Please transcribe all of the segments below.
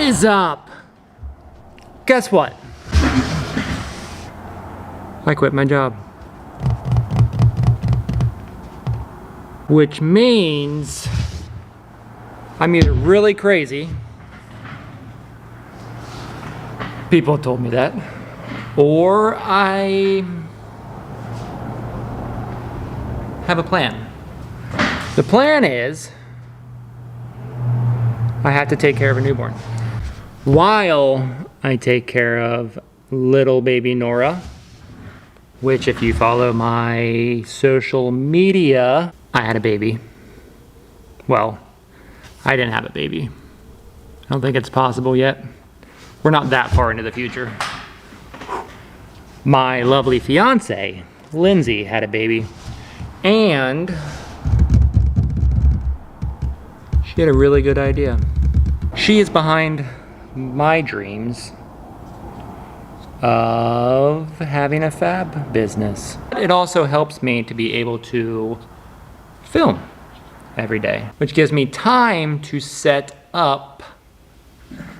is up? Guess what? I quit my job. Which means I'm either really crazy, people told me that, or I have a plan. The plan is I have to take care of a newborn while I take care of little baby Nora, which if you follow my social media, I had a baby. Well, I didn't have a baby. I don't think it's possible yet. We're not that far into the future. My lovely fiance, Lindsay, had a baby, and she had a really good idea. She is behind my dreams of having a fab business. It also helps me to be able to film every day, which gives me time to set up.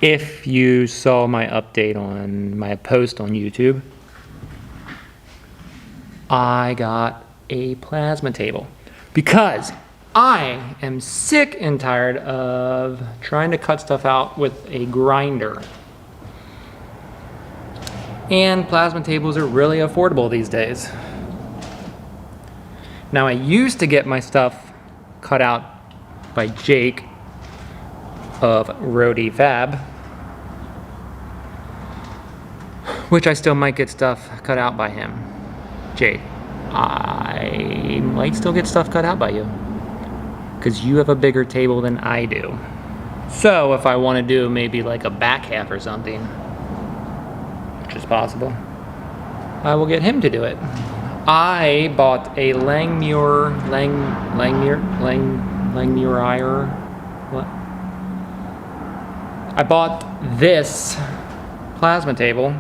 If you saw my update on my post on YouTube, I got a plasma table because I am sick and tired of trying to cut stuff out with a grinder. And plasma tables are really affordable these days. Now, I used to get my stuff cut out by Jake of Pickle Fab, which I still might get stuff cut out by him. Jake, I might still get stuff cut out by you because you have a bigger table than I do. So if I want to do maybe like a back half or something, which is possible, I will get him to do it. I bought a Langmuir, what? I bought this plasma table.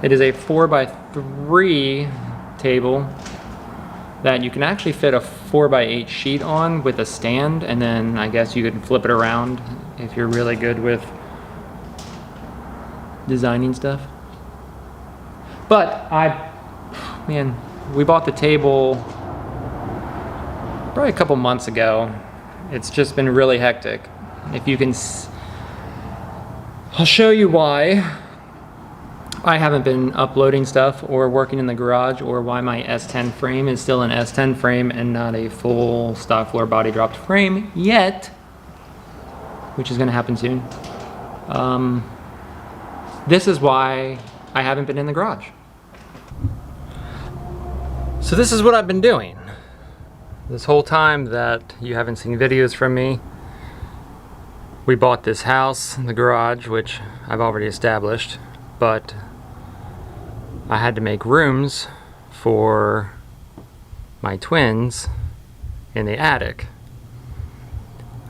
It is a 4x3 table that you can actually fit a 4x8 sheet on with a stand, and then I guess you could flip it around if you're really good with designing stuff. But man, we bought the table probably a couple months ago. It's just been really hectic. If you can, I'll show you why I haven't been uploading stuff or working in the garage, or why my S10 frame is still an S10 frame and not a full stock floor body dropped frame yet, which is gonna happen soon. This is why I haven't been in the garage. So this is what I've been doing this whole time that you haven't seen videos from me. We bought this house, the garage, which I've already established, but I had to make rooms for my twins in the attic.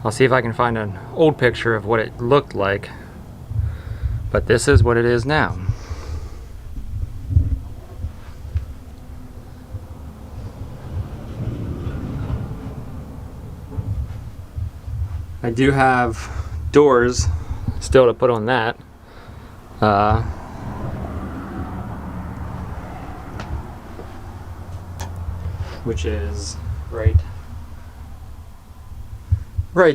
I'll see if I can find an old picture of what it looked like, but this is what it is now. I do have doors still to put on that. Which is right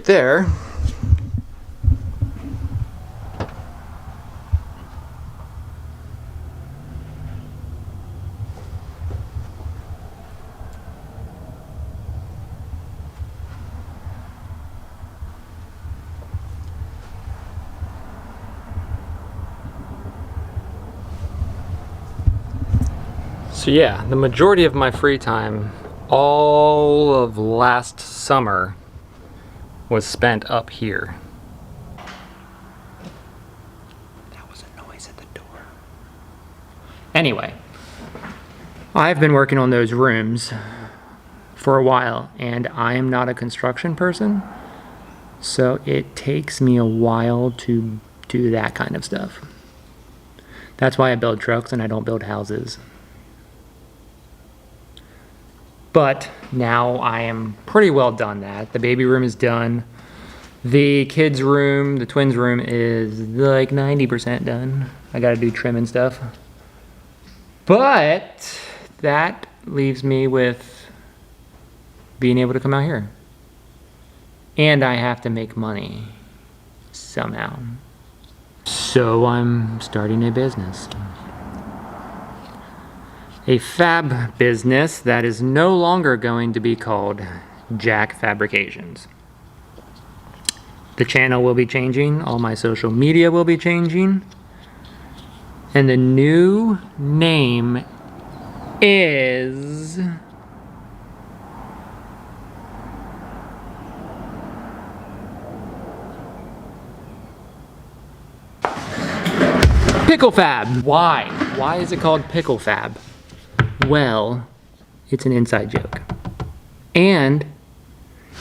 there. So yeah, the majority of my free time, all of last summer, was spent up here. That was a noise at the door. Anyway, I've been working on those rooms for a while, and I am not a construction person, so it takes me a while to do that kind of stuff. That's why I build trucks and I don't build houses. But now I am pretty well done that. The baby room is done. The kids' room, the twins' room is like 90% done. I gotta do trim and stuff. But that leaves me with being able to come out here. And I have to make money somehow. So I'm starting a business. A fab business that is no longer going to be called Jack Fabrications. The channel will be changing, all my social media will be changing, and the new name is Pickle Fab. Why? Why is it called Pickle Fab? Well, it's an inside joke. And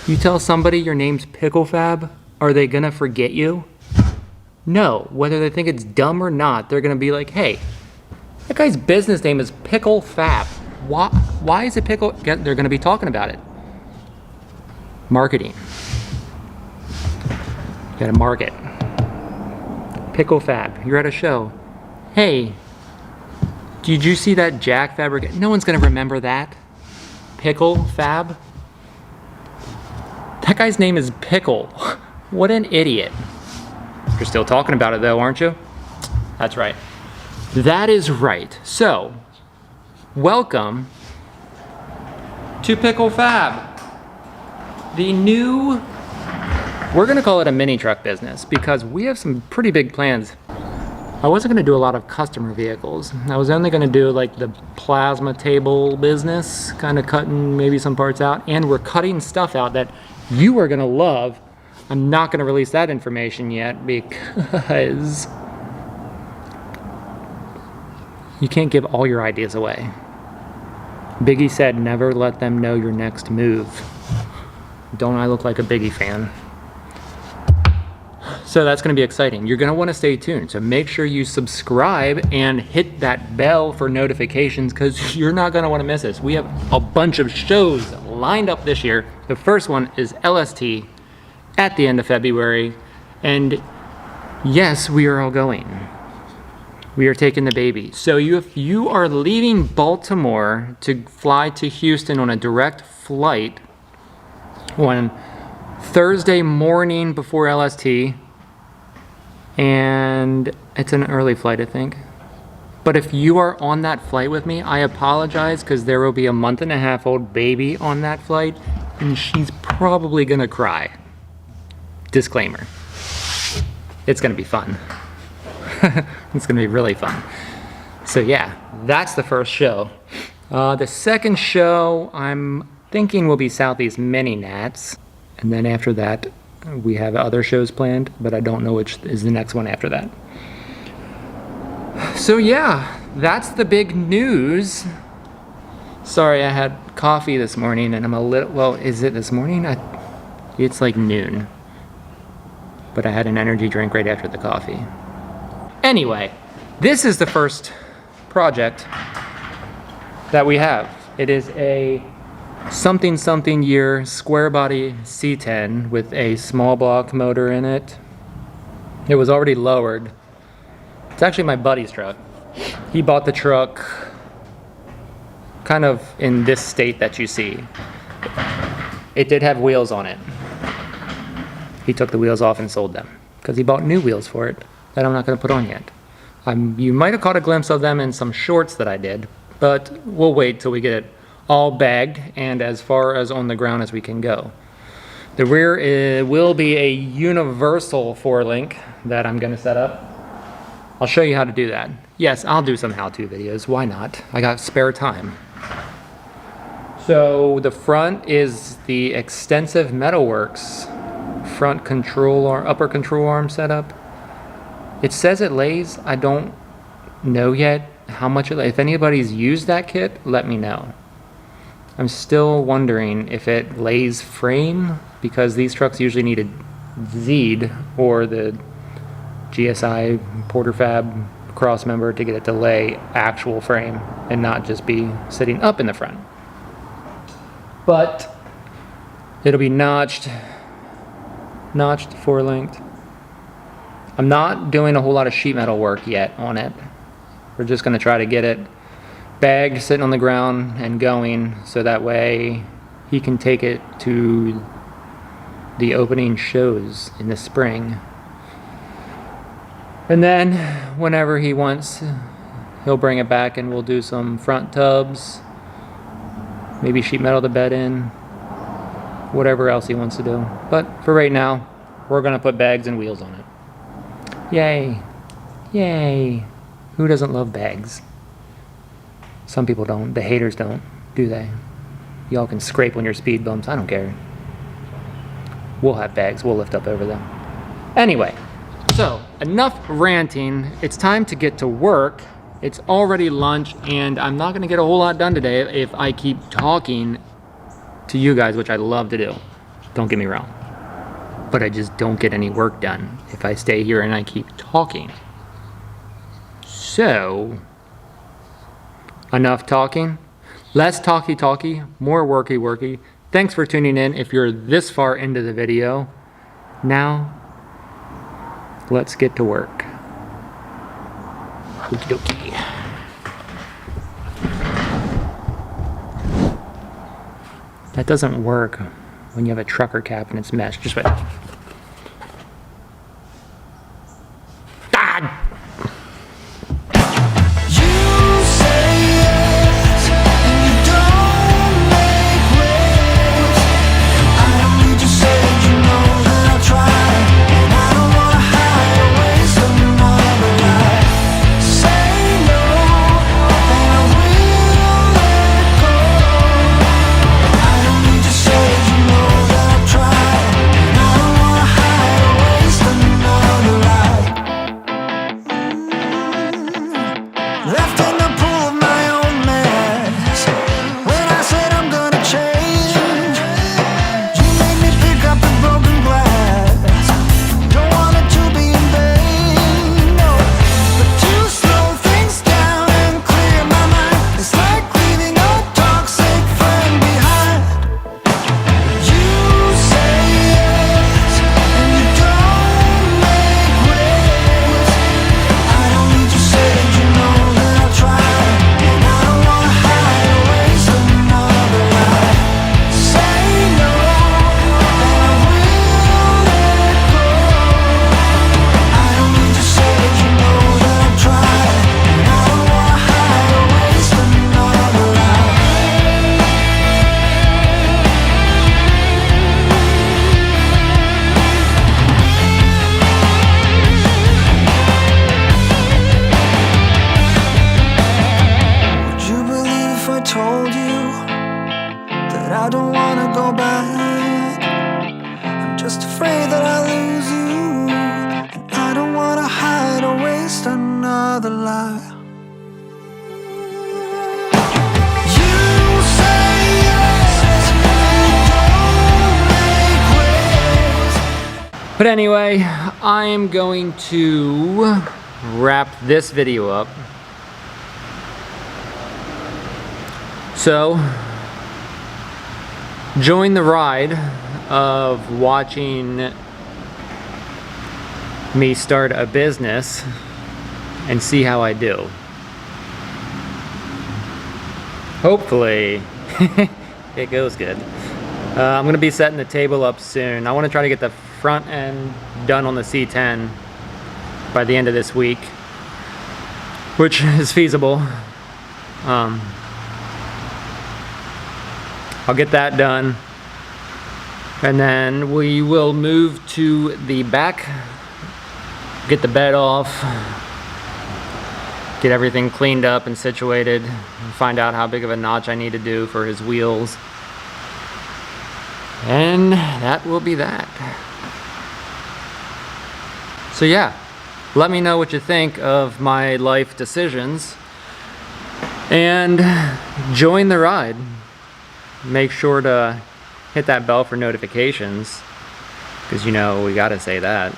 you tell somebody your name's Pickle Fab, are they gonna forget you? No, whether they think it's dumb or not, they're gonna be like, hey, that guy's business name is Pickle Fab. Why is it Pickle? They're gonna be talking about it. Marketing. You gotta market. Pickle Fab, you're at a show. Hey, did you see that Jack Fabric? No one's gonna remember that. Pickle Fab? That guy's name is Pickle. What an idiot. You're still talking about it though, aren't you? That's right. That is right. So, welcome to Pickle Fab. The new, we're gonna call it a mini truck business because we have some pretty big plans. I wasn't gonna do a lot of customer vehicles. I was only gonna do like the plasma table business, kind of cutting maybe some parts out, and we're cutting stuff out that you are gonna love. I'm not gonna release that information yet because you can't give all your ideas away. Biggie said, never let them know your next move. Don't I look like a Biggie fan? So that's gonna be exciting. You're gonna wanna stay tuned. So make sure you subscribe and hit that bell for notifications because you're not gonna wanna miss this. We have a bunch of shows lined up this year. The first one is LST at the end of February. And yes, we are all going. We are taking the baby. So if you are leaving Baltimore to fly to Houston on a direct flight on Thursday morning before LST, and it's an early flight, I think. But if you are on that flight with me, I apologize because there will be a 1.5-month-old baby on that flight and she's probably gonna cry. Disclaimer. It's gonna be fun. It's gonna be really fun. So yeah, that's the first show. The second show I'm thinking will be Southeast Mini Nats. And then after that, we have other shows planned, but I don't know which is the next one after that. So yeah, that's the big news. Sorry, I had coffee this morning and I'm a little, well, is it this morning? It's like noon. But I had an energy drink right after the coffee. Anyway, this is the first project that we have. It is a something year square body C10 with a small block motor in it. It was already lowered. It's actually my buddy's truck. He bought the truck kind of in this state that you see. It did have wheels on it. He took the wheels off and sold them because he bought new wheels for it that I'm not going to put on yet. You might have caught a glimpse of them in some shorts that I did, but we'll wait till we get it all bagged and as far as on the ground as we can go. The rear will be a universal 4-link that I'm going to set up. I'll show you how to do that. Yes, I'll do some how-to videos. Why not? I got spare time. So the front is the extensive Metalworks front control or upper control arm setup. It says it lays. I don't know yet how much it lays. If anybody's used that kit, let me know. I'm still wondering if it lays frame because these trucks usually need a Z'd or the GSI Porter Fab cross member to get it to lay actual frame and not just be sitting up in the front. But it'll be notched notched 4-linked. I'm not doing a whole lot of sheet metal work yet on it. We're just gonna try to get it bagged, sitting on the ground and going, so that way he can take it to the opening shows in the spring. And then whenever he wants, he'll bring it back and we'll do some front tubs, maybe sheet metal the bed in, whatever else he wants to do. But for right now, we're gonna put bags and wheels on it. Yay, yay. Who doesn't love bags? Some people don't, the haters don't, do they? Y'all can scrape on your speed bumps, I don't care. We'll have bags, we'll lift up over them. Anyway, so enough ranting, it's time to get to work. It's already lunch and I'm not gonna get a whole lot done today if I keep talking to you guys, which I love to do. Don't get me wrong. But I just don't get any work done if I stay here and I keep talking. So, enough talking. Less talky, more worky. Thanks for tuning in if you're this far into the video. Now, let's get to work. Okie dokie. That doesn't work when you have a trucker cap and it's mesh. Just wait. I don't wanna go back. I'm just afraid that I'll lose you, and I don't wanna hide or waste another lie. You say yes, you don't make waves. But anyway, I am going to wrap this video up. So, join the ride of watching me start a business and see how I do. Hopefully, it goes good. I'm gonna be setting the table up soon. I wanna try to get the front end done on the C10 by the end of this week, which is feasible. I'll get that done, and then we will move to the back, get the bed off, get everything cleaned up and situated, and find out how big of a notch I need to do for his wheels. And that will be that. So yeah, let me know what you think of my life decisions, and join the ride. Make sure to hit that bell for notifications, because you know we gotta say that.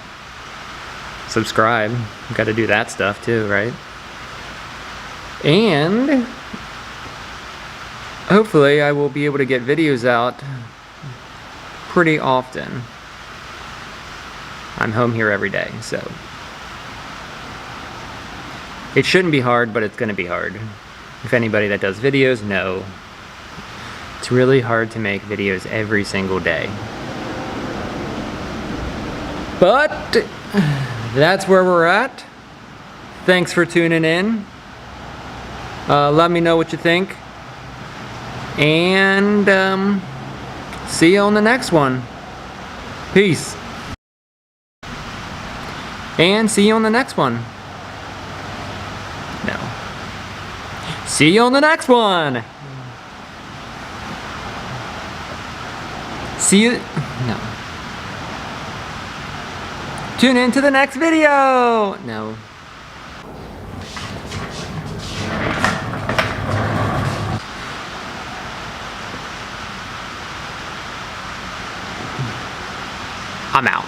Subscribe, we gotta do that stuff too, right? And hopefully I will be able to get videos out pretty often. I'm home here every day, so it shouldn't be hard, but it's gonna be hard. If anybody that does videos know, it's really hard to make videos every single day. But that's where we're at. Thanks for tuning in. Let me know what you think. And see you on the next one. Peace. And see you on the next one. No. See you on the next one. See you. No. Tune in to the next video. No. I'm out.